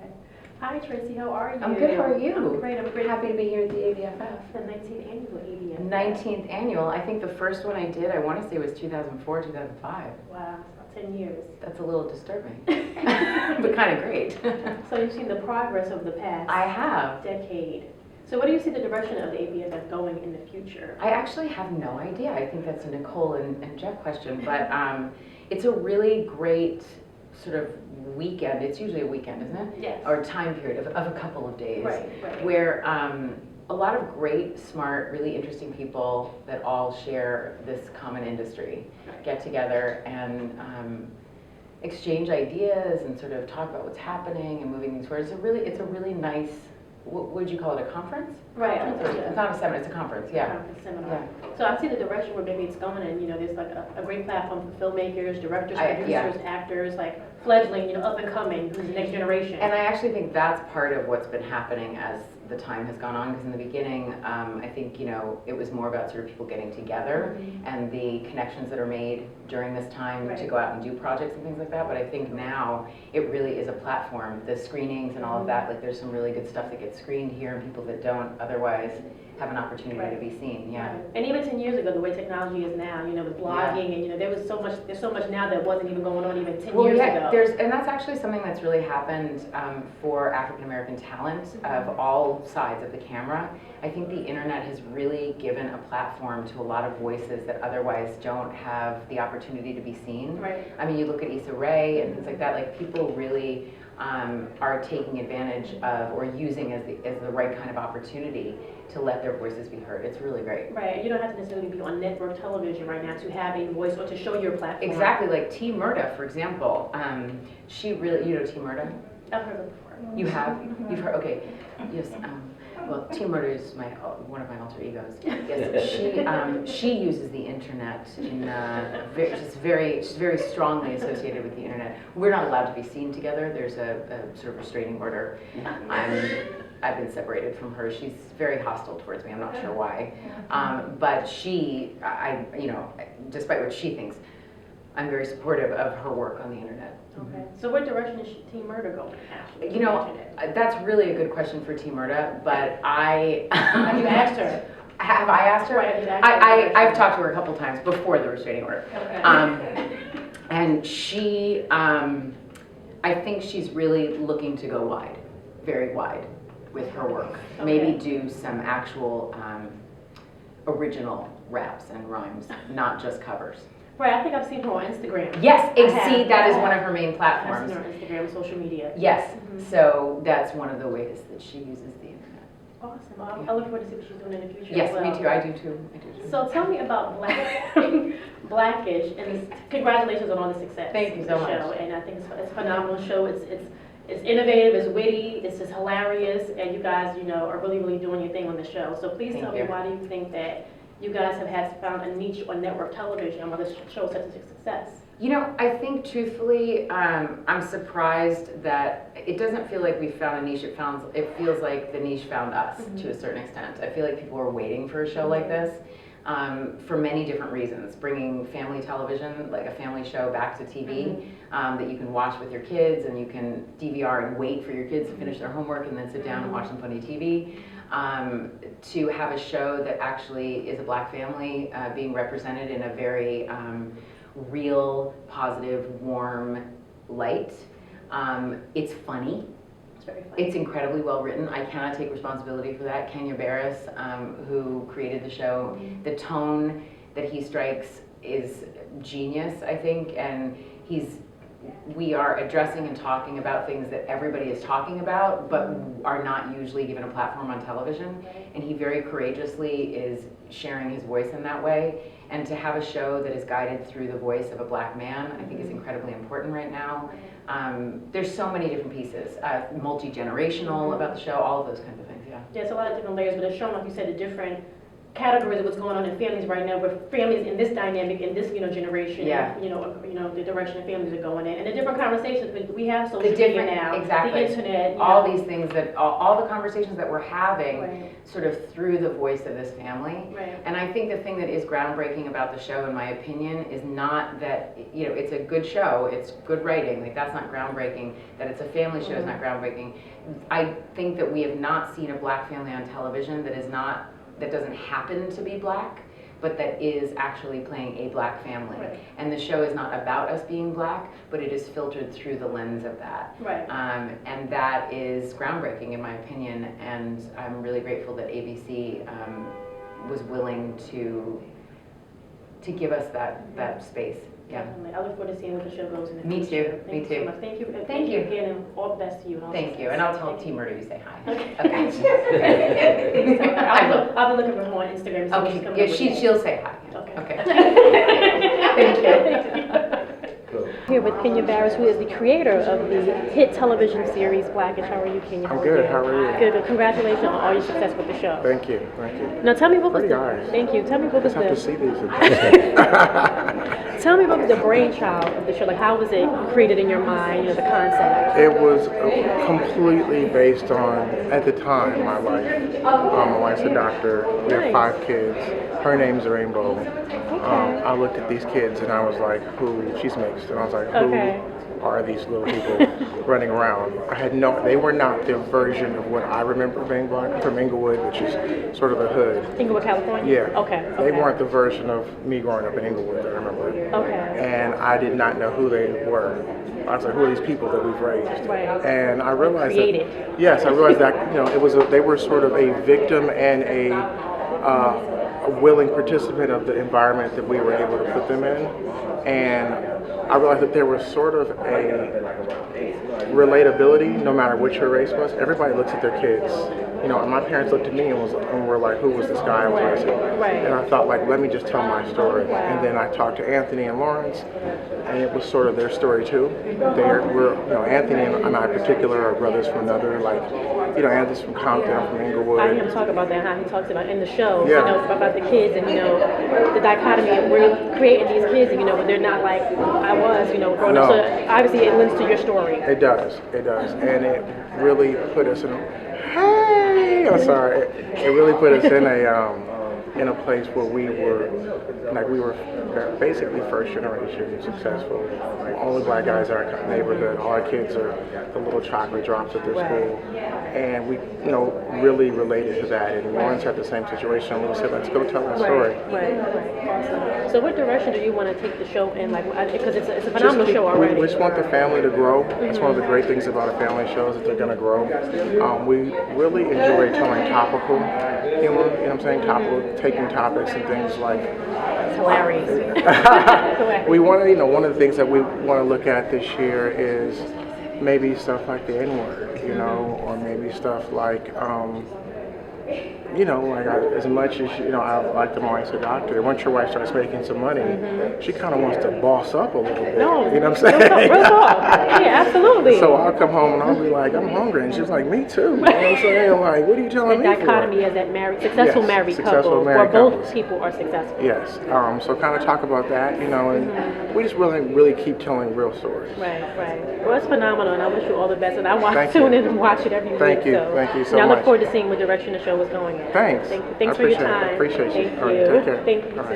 Okay. Hi, Tracee. How are you? I'm good. How are you? I'm great. I'm great. Happy to be here at the ABFF. The 19th annual ABFF. 19th annual. I think the first one I did, I want to say, was 2004, 2005. Wow, it's about 10 years. That's a little disturbing, but kind of great. So you've seen the progress of the past I have. decade. So what do you see the direction of the ABFF going in the future? I actually have no idea. I think that's a Nicole and Jeff question, but it's a really great sort of weekend. It's usually a weekend, isn't it? Yes. Or time period of a couple of days. Right. Where a lot of great, smart, really interesting people that all share this common industry get together and exchange ideas and sort of talk about what's happening and moving things forward. It's a really nice, what would you call it, a conference? Right. It's not a seminar, it's a conference, yeah. Conference, seminar. So I see the direction where maybe it's going, and there's like a great platform for filmmakers, directors, producers, actors, like fledgling, up and coming, who's the next generation. And I actually think that's part of what's been happening as the time has gone on, because in the beginning, I think, it was more about sort of people getting together and the connections that are made during this time to go out and do projects and things like that. But I think now it really is a platform. The screenings and all of that, like there's some really good stuff that gets screened here and people that don't otherwise have an opportunity to be seen. Yeah. Right. And even 10 years ago, the way technology is now, with blogging and there's so much now that wasn't even going on even 10 years ago. And that's actually something that's really happened for African American talent of all sides of the camera. I think the internet has really given a platform to a lot of voices that otherwise don't have the opportunity to be seen. Right. I mean, you look at Issa Rae and things like that, like people really are taking advantage of or using as the right kind of opportunity to let their voices be heard. It's really great. Right, you don't have to necessarily be on network television right now to have a voice or to show your platform. Exactly, like T. Murda, for example. She really, you know T. Murda? I've heard of her before. You have? You've heard, okay. Yes, well, T. Murda is one of my alter egos. Yes, she uses the internet in, she's very strongly associated with the internet. We're not allowed to be seen together. There's a sort of restraining order. I've been separated from her. She's very hostile towards me. I'm not sure why. But she, despite what she thinks, I'm very supportive of her work on the internet. Okay. So what direction is Team Murda going, actually? That's really a good question for Team Murda, but Have you asked her? Have I asked her? Right, I've talked to her a couple times before the restraining order. Okay. And she, I think she's really looking to go wide, very wide with her work. Okay. Maybe do some actual original raps and rhymes, not just covers. Right, I think I've seen her on Instagram. Yes, that is one of her main platforms. I've seen her on Instagram, social media. Yes, so that's one of the ways that she uses the internet. Awesome. I look forward to see what she's doing in the future. Yes, as well. me too. I do too. So tell me about Blackish, and congratulations on all the success. Thank you so much. Show. And I think it's a phenomenal show. It's innovative, it's witty, it's just hilarious, and you guys, are really doing your thing on the show. So please tell me, why do you think that you guys have found a niche on network television and why this show is such a success? I think truthfully, I'm surprised that it doesn't feel like we found a niche. It feels like the niche found us to a certain extent. I feel like people are waiting for a show like this for many different reasons. Bringing family television, like a family show, back to TV that you can watch with your kids, and you can DVR and wait for your kids to finish their homework and then sit down and watch some funny TV. To have a show that actually is a black family being represented in a very real, positive, warm light. It's funny. It's very funny. It's incredibly well written. I cannot take responsibility for that. Kenya Barris, who created the show, the tone that he strikes is genius, I think, and we are addressing and talking about things that everybody is talking about, but are not usually given a platform on television. And he very courageously is sharing his voice in that way. And to have a show that is guided through the voice of a black man, I think is incredibly important right now. There's so many different pieces, multi-generational about the show, all of those kinds of things, yeah. Yeah, it's a lot of different layers, but it's showing, like you said, the different categories of what's going on in families right now, where families in this dynamic, in this, generation, Yeah. The direction that families are going in, and the different conversations that we have social The media different, now, exactly. the internet, all these things that, all the conversations that we're having Right. sort of through the voice of this family. Right. And I think the thing that is groundbreaking about the show, in my opinion, is not that, it's a good show, it's good writing, like that's not groundbreaking, that it's a family show is not groundbreaking. I think that we have not seen a Black family on television that doesn't happen to be Black, but that is actually playing a Black family. Right. And the show is not about us being Black, but it is filtered through the lens of that. Right. And that is groundbreaking in my opinion, and I'm really grateful that ABC was willing to give us that space. Yeah. Definitely. I look forward to seeing where the show goes in the Me future. too. Thank Me you too. so much. Thank you. Thank you again, and all the best to you. And all Thank you, and I'll tell T Murder you say hi. Okay. Okay. I'll be looking for her on Instagram. So she's coming Okay. up with Yeah, she'll say hi. Okay. Thank you. Here with Kenya Barris, who is the creator of the hit television series Blackish. How are you, Kenya? I'm good. How are you? Good. Good. Congratulations on all your success with the show. Thank you. Thank you. Now tell me what was Pretty the eyes. thank you. Tell me what was Just have to the see these again. tell me what was the brainchild of the show. Like how was it created in your mind? The concept. It was completely based on, at the time, my wife. My wife's a doctor. We have 5 kids. Her name's Rainbow. I looked at these kids and I was like, she's mixed, and I was like, who are these little people running around? They were not the version of what I remember being Black. I'm from Inglewood, which is sort of the hood. Inglewood, California? Yeah. Okay. They weren't the version of me growing up in Inglewood that I remember. Okay. And I did not know who they were. I was like, who are these people that we've raised? Right. And I realized Created. that, yes, I realized that, they were sort of a victim and a willing participant of the environment that we were able to put them in. And I realized that there was sort of a relatability, no matter which your race was. Everybody looks at their kids. And my parents looked at me and were like, who was this guy I was raising? Right. And I thought, let me just tell my story. And then I talked to Anthony and Lawrence, and it was sort of their story too. Anthony and I in particular are brothers from another, Anthony's from Compton, I'm from Inglewood. I hear him talk about that, how he talks about in the show, Yeah. about the kids and, the dichotomy of we're creating these kids and, but they're not like I was, growing up. So obviously it lends to your story. It does. And it really put us I'm sorry. It really put us in a place where we were basically first generation successful. All the Black guys in our neighborhood, all our kids are the little chocolate drops at their school. And we, really related to that. And Lawrence had the same situation. We said, let's go tell our story. Right. Awesome. So what direction do you want to take the show in? Because it's a phenomenal show already. We just want the family to grow. That's one of the great things about a family show is that they're going to grow. We really enjoy telling topical humor, topical, taking topics and things like. It's hilarious. We want to, one of the things that we want to look at this year is maybe stuff like the N-word, or maybe stuff like, as much as, I like the wife's a doctor. Once your wife starts making some money, she kind of wants to boss up a little bit. No, you know what I'm saying? Real talk. Yeah, absolutely. So I'll come home and I'll be like, I'm hungry. And she's like, me too. You know what I'm saying? I'm like, what are you telling me for? The dichotomy is that successful married couple, where both people are successful. Yes. So kind of talk about that, and we just really keep telling real stories. Right. Well, it's phenomenal, and I wish you all the best. And I tune in and watch it every week. Thank you so I look much. forward to seeing what direction the show is going in. Thanks. Thanks for your time. I appreciate you. Thank All right, you. take care. Thank you. All right.